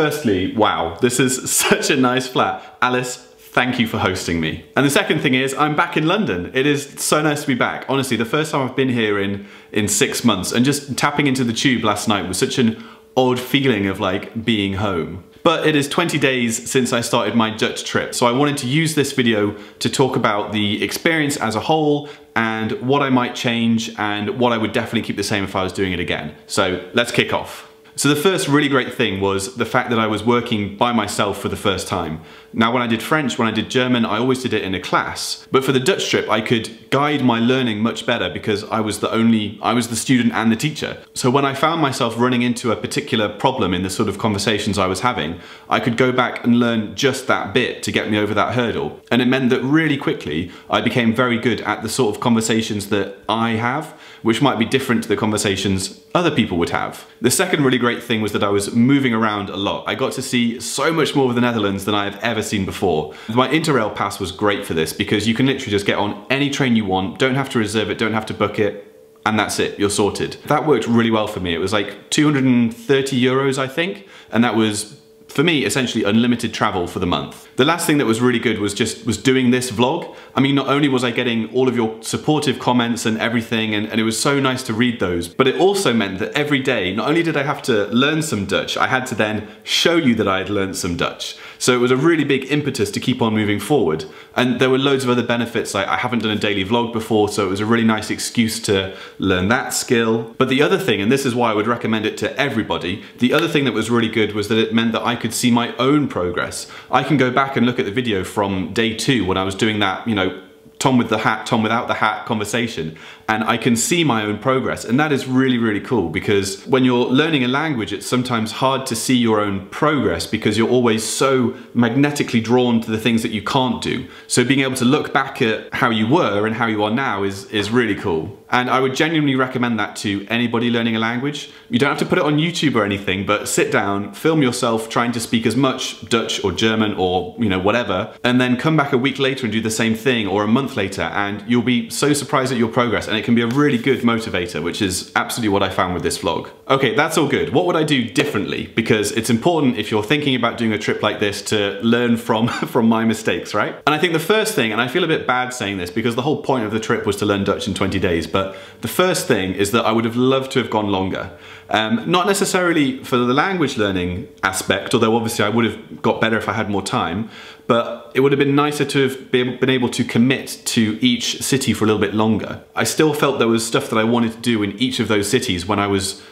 Firstly, wow, this is such a nice flat. Alice, thank you for hosting me. And the second thing is, I'm back in London. It is so nice to be back. Honestly, the first time I've been here in 6 months, and just tapping into the tube last night was such an odd feeling of like being home. But it is 20 days since I started my Dutch trip, so I wanted to use this video to talk about the experience as a whole and what I might change and what I would definitely keep the same if I was doing it again. So let's kick off. So the first really great thing was the fact that I was working by myself for the first time. Now when I did French, when I did German, I always did it in a class. But for the Dutch trip, I could guide my learning much better because I was the student and the teacher. So when I found myself running into a particular problem in the sort of conversations I was having, I could go back and learn just that bit to get me over that hurdle. And it meant that really quickly, I became very good at the sort of conversations that I have, which might be different to the conversations other people would have. The second really great thing was that I was moving around a lot. I got to see so much more of the Netherlands than I have ever seen before. My Interrail pass was great for this because you can literally just get on any train you want, don't have to reserve it, don't have to book it, and that's it, you're sorted. That worked really well for me. It was like 230 euros, I think, and that was, for me, essentially unlimited travel for the month. The last thing that was really good was doing this vlog. I mean, not only was I getting all of your supportive comments and everything, and it was so nice to read those, but it also meant that every day, not only did I have to learn some Dutch, I had to then show you that I had learned some Dutch. So it was a really big impetus to keep on moving forward. And there were loads of other benefits. I haven't done a daily vlog before, so it was a really nice excuse to learn that skill. But the other thing, and this is why I would recommend it to everybody, the other thing that was really good was that it meant that I could see my own progress. I can go back and look at the video from day 2 when I was doing that, you know, Tom with the hat, Tom without the hat conversation, and I can see my own progress. And that is really, really cool because when you're learning a language, it's sometimes hard to see your own progress because you're always so magnetically drawn to the things that you can't do. So being able to look back at how you were and how you are now is really cool. And I would genuinely recommend that to anybody learning a language. You don't have to put it on YouTube or anything, but sit down, film yourself trying to speak as much Dutch or German or, you know, whatever, and then come back a week later and do the same thing, or a month later, and you'll be so surprised at your progress, and it can be a really good motivator, which is absolutely what I found with this vlog. Okay, that's all good. What would I do differently? Because it's important if you're thinking about doing a trip like this to learn from my mistakes, right? And I think the first thing, and I feel a bit bad saying this because the whole point of the trip was to learn Dutch in 20 days, but the first thing is that I would have loved to have gone longer. Not necessarily for the language learning aspect, although obviously I would have got better if I had more time, but it would have been nicer to have been able to commit to each city for a little bit longer. I still felt there was stuff that I wanted to do in each of those cities when I was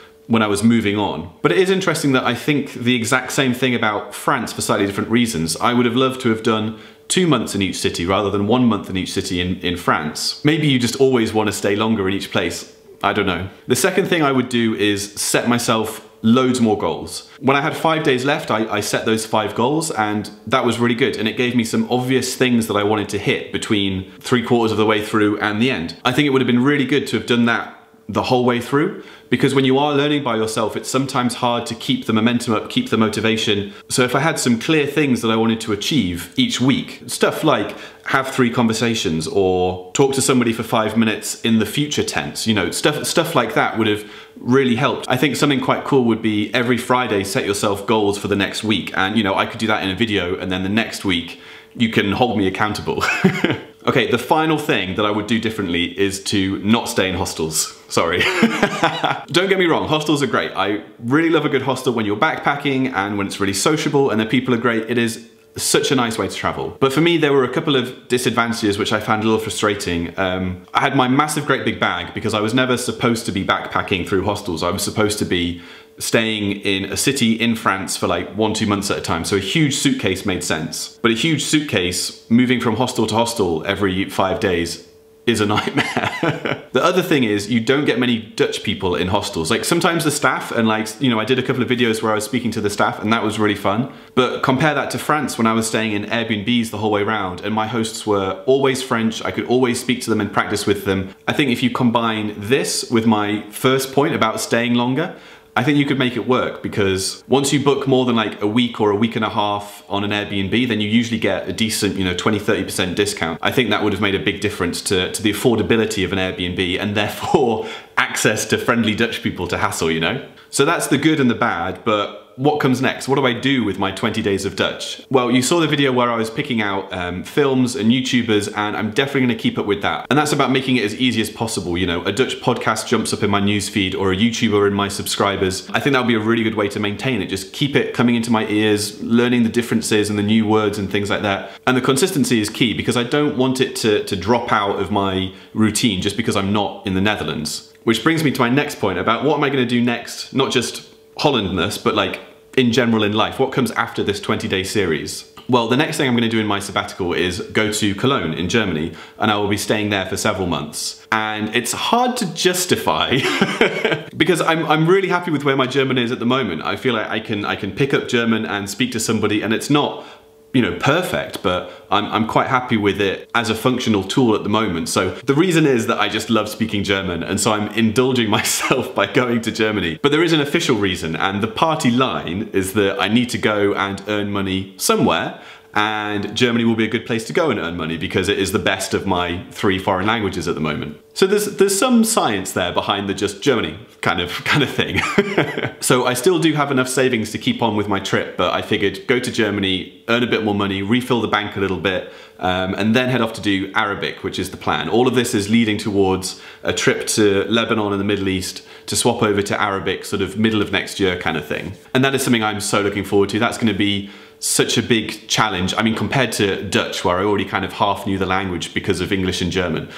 moving on. But it is interesting that I think the exact same thing about France for slightly different reasons. I would have loved to have done 2 months in each city rather than 1 month in each city in France. Maybe you just always want to stay longer in each place. I don't know. The second thing I would do is set myself loads more goals. When I had 5 days left, I set those 5 goals, and that was really good. And it gave me some obvious things that I wanted to hit between 3/4 of the way through and the end. I think it would have been really good to have done that the whole way through, because when you are learning by yourself, it's sometimes hard to keep the momentum up, keep the motivation. So if I had some clear things that I wanted to achieve each week, stuff like have 3 conversations or talk to somebody for 5 minutes in the future tense, you know, stuff like that would have really helped. I think something quite cool would be every Friday set yourself goals for the next week, and you know, I could do that in a video, and then the next week you can hold me accountable. Okay, the final thing that I would do differently is to not stay in hostels. Sorry. Don't get me wrong, hostels are great. I really love a good hostel when you're backpacking and when it's really sociable and the people are great. It is such a nice way to travel. But for me, there were a couple of disadvantages which I found a little frustrating. I had my massive great big bag because I was never supposed to be backpacking through hostels. I was supposed to be staying in a city in France for like 1-2 months at a time. So a huge suitcase made sense. But a huge suitcase moving from hostel to hostel every 5 days is a nightmare. The other thing is you don't get many Dutch people in hostels. Like sometimes the staff, and like, you know, I did a couple of videos where I was speaking to the staff and that was really fun. But compare that to France when I was staying in Airbnbs the whole way around and my hosts were always French. I could always speak to them and practice with them. I think if you combine this with my first point about staying longer, I think you could make it work, because once you book more than like a week or a week and a half on an Airbnb, then you usually get a decent, you know, 20–30% discount. I think that would have made a big difference to the affordability of an Airbnb and therefore access to friendly Dutch people to hassle, you know? So that's the good and the bad, but what comes next? What do I do with my 20 days of Dutch? Well, you saw the video where I was picking out films and YouTubers, and I'm definitely going to keep up with that. And that's about making it as easy as possible. You know, a Dutch podcast jumps up in my newsfeed, or a YouTuber in my subscribers. I think that would be a really good way to maintain it. Just keep it coming into my ears, learning the differences and the new words and things like that. And the consistency is key, because I don't want it to drop out of my routine just because I'm not in the Netherlands. Which brings me to my next point about what am I going to do next, not just Hollandness, but like in general in life. What comes after this 20-day series? Well, the next thing I'm going to do in my sabbatical is go to Cologne in Germany, and I will be staying there for several months. And it's hard to justify because I'm really happy with where my German is at the moment. I feel like I can pick up German and speak to somebody, and it's not, you know, perfect, but I'm quite happy with it as a functional tool at the moment. So the reason is that I just love speaking German, and so I'm indulging myself by going to Germany. But there is an official reason, and the party line is that I need to go and earn money somewhere, and Germany will be a good place to go and earn money because it is the best of my 3 foreign languages at the moment. So there's some science there behind the just Germany kind of thing. So I still do have enough savings to keep on with my trip, but I figured go to Germany, earn a bit more money, refill the bank a little bit, and then head off to do Arabic, which is the plan. All of this is leading towards a trip to Lebanon and the Middle East to swap over to Arabic sort of middle of next year kind of thing. And that is something I'm so looking forward to. That's going to be such a big challenge. I mean, compared to Dutch, where I already kind of half knew the language because of English and German,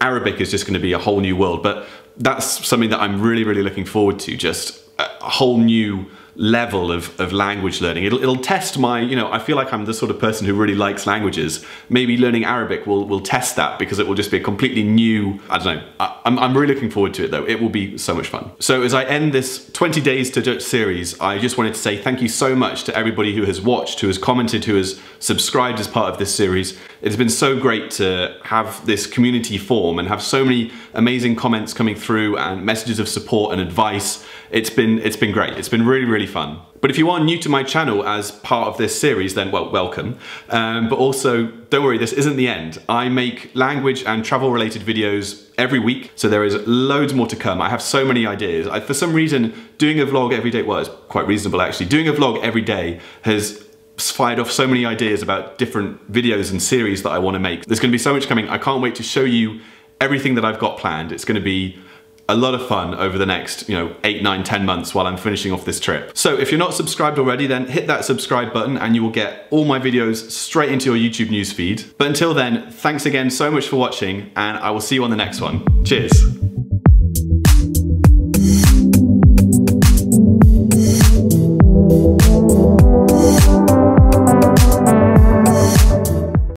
Arabic is just going to be a whole new world. But that's something that I'm really, really looking forward to, just a whole new level of language learning. It'll test my, you know, I feel like I'm the sort of person who really likes languages. Maybe learning Arabic will test that, because it will just be a completely new, I don't know. I'm really looking forward to it though. It will be so much fun. So as I end this 20 Days to Dutch series, I just wanted to say thank you so much to everybody who has watched, who has commented, who has subscribed as part of this series. It's been so great to have this community form and have so many amazing comments coming through and messages of support and advice. It's been great. It's been really, really fun. But if you are new to my channel as part of this series, then well, welcome. But also, don't worry, this isn't the end. I make language and travel related videos every week, so there is loads more to come. I have so many ideas. For some reason, doing a vlog every day, well, it's quite reasonable actually. Doing a vlog every day has fired off so many ideas about different videos and series that I want to make. There's going to be so much coming. I can't wait to show you everything that I've got planned. It's going to be a lot of fun over the next, 8, 9, 10 months while I'm finishing off this trip. So if you're not subscribed already, then hit that subscribe button and you will get all my videos straight into your YouTube newsfeed. But until then, thanks again so much for watching, and I will see you on the next one. Cheers.